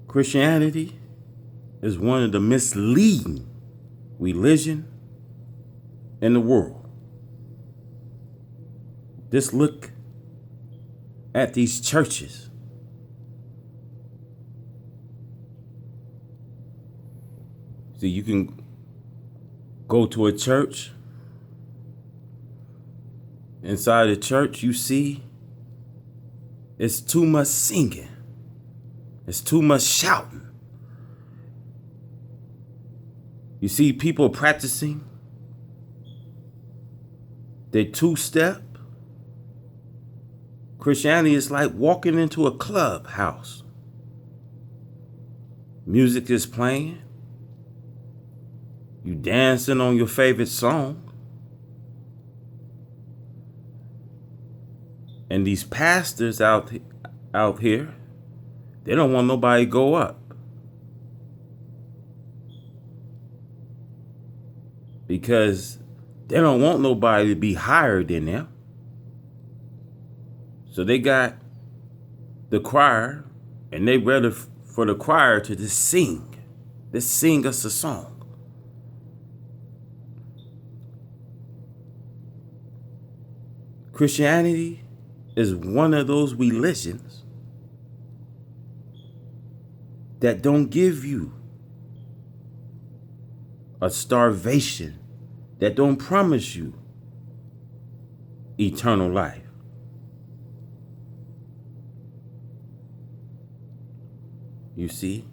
Christianity is one of the misleading religion in the world. Just look at these churches. See, you can go to a church. Inside the church, you see it's too much singing. It's too much shouting. You see people practicing their two-step. Christianity is like walking into a clubhouse. Music is playing. You dancing on your favorite song. And these pastors out here, they don't want nobody to go up. Because they don't want nobody to be higher than them. So they got the choir, and they ready for the choir to just sing. Just sing us a song. Christianity is one of those religions that don't give you a starvation, that don't promise you eternal life. You see,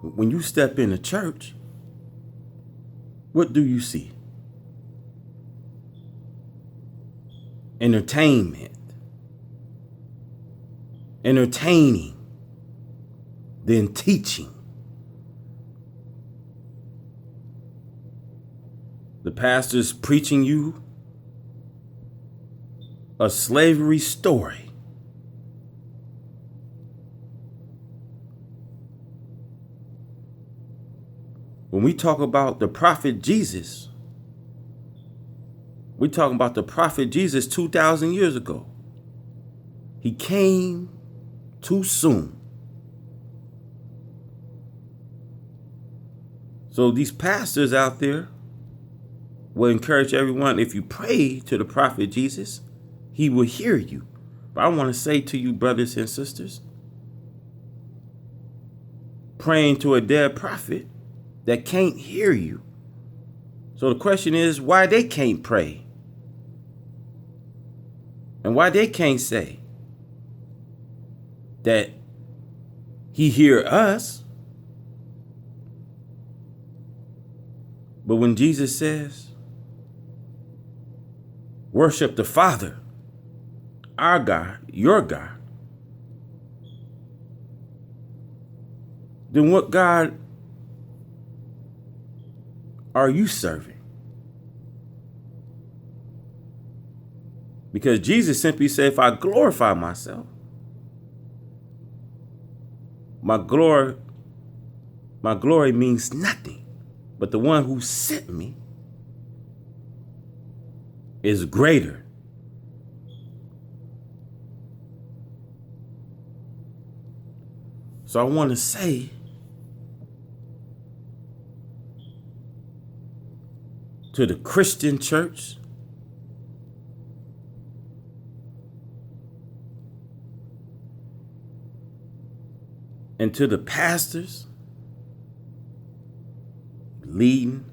when you step in a church, what do you see? Entertainment, entertaining, then teaching. The pastor's preaching you a slavery story. When we talk about the prophet Jesus, we're talking about the prophet Jesus 2,000 years ago. He came too soon. So these pastors out there will encourage everyone, if you pray to the prophet Jesus, he will hear you. But I want to say to you, brothers and sisters, praying to a dead prophet that can't hear you. So the question is, why they can't pray? And why they can't say that he hear us? But when Jesus says, worship the Father, our God, your God, then what God are you serving? Because Jesus simply said, if I glorify myself, my glory means nothing. But the one who sent me is greater. So I want to say to the Christian church, and to the pastors leading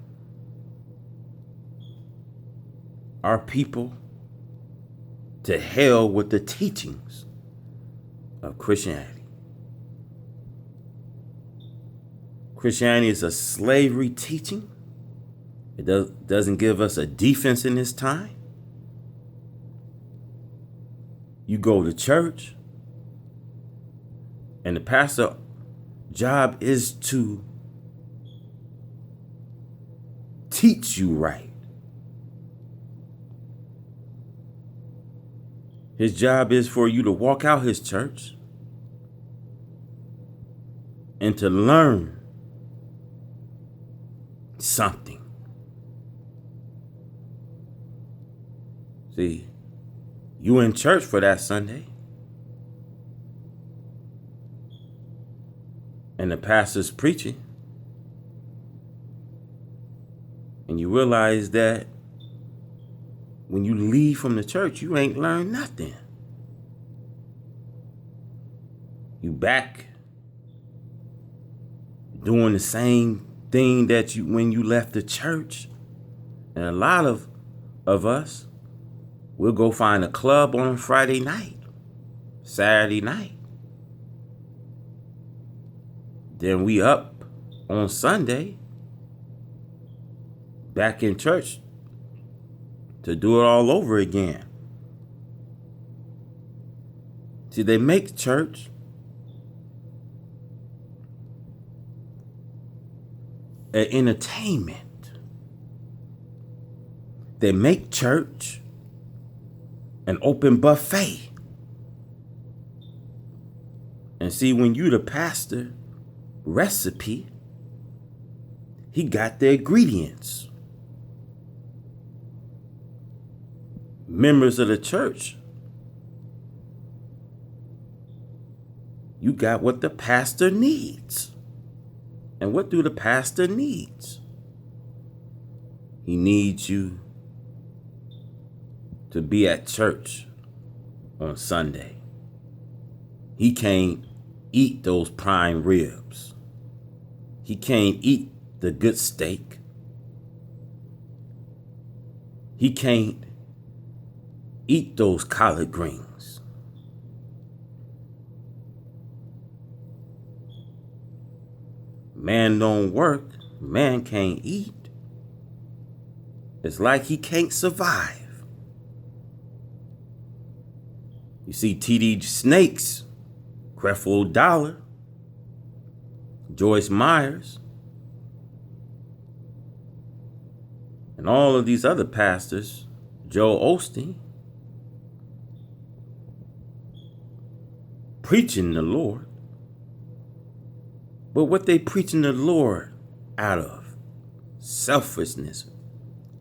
our people to hell with the teachings of Christianity. Christianity is a slavery teaching. It doesn't give us a defense in this time. You go to church, and the pastor's job is to teach you right. His job is for you to walk out his church and to learn something. See, you in church for that Sunday. and the pastor's preaching, and you realize that when you leave from the church, you ain't learned nothing. You back doing the same thing that you when you left the church. And a lot of us will go find a club on a Friday night, Saturday night. Then we up on Sunday, back in church to do it all over again. See, they make church an entertainment. They make church an open buffet. And see, when you the pastor, recipe, he got the ingredients. Members of the church, you got what the pastor needs. And what do the pastor needs? He needs you to be at church on Sunday. He can't eat those prime ribs. He can't eat the good steak. He can't eat those collard greens. Man don't work, man can't eat. It's like he can't survive. You see T.D. Snakes, Creflo Dollar, Joyce Myers, and all of these other pastors, Joel Osteen, preaching the Lord. But what they preaching the Lord out of? Selfishness,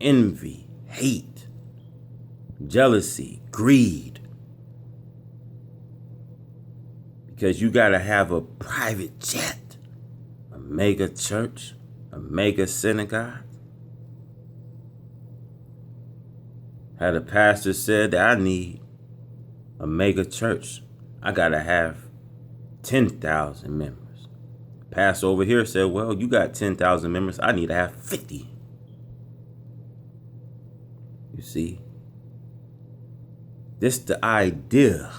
envy, hate, jealousy, greed. Because you got to have a private jet, a mega church, a mega synagogue. How the pastor said that I need a mega church. I got to have 10,000 members. Pastor over here said, well, you got 10,000 members. I need to have 50. You see, this the idea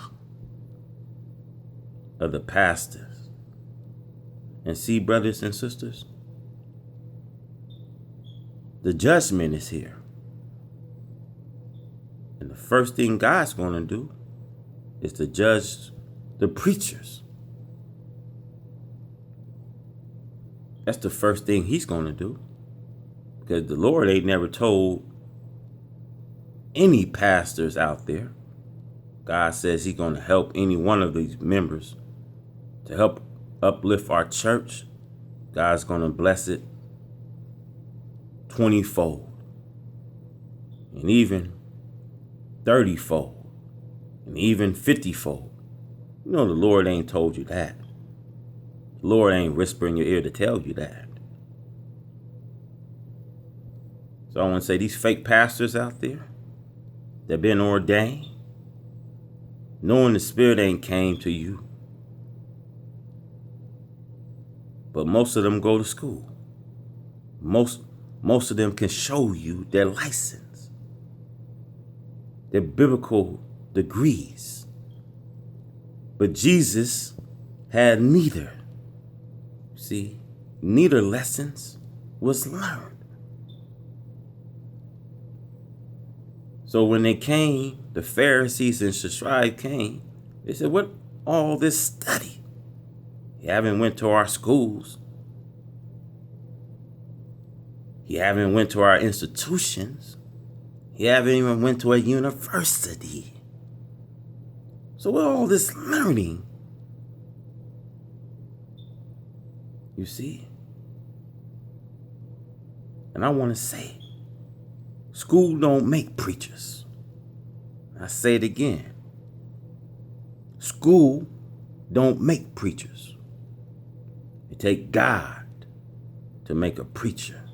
of the pastors. And see, brothers and sisters, the judgment is here. And the first thing God's going to do is to judge the preachers. That's the first thing he's going to do. Because the Lord ain't never told any pastors out there. God says he's going to help any one of these members to help uplift our church. God's going to bless it 20-fold. And even 30-fold. And even 50-fold. You know the Lord ain't told you that. The Lord ain't whispering in your ear to tell you that. So I want to say these fake pastors out there that been ordained, knowing the Spirit ain't came to you. But most of them go to school. Most of them can show you their license, their biblical degrees. But Jesus had neither. See, neither lessons was learned. So when they came, the Pharisees and scribes came, they said, what all this study? You haven't went to our schools. You haven't went to our institutions. You haven't even went to a university. So what all this learning? You see? And I want to say, school don't make preachers. I say it again. School don't make preachers. It take God to make a preacher.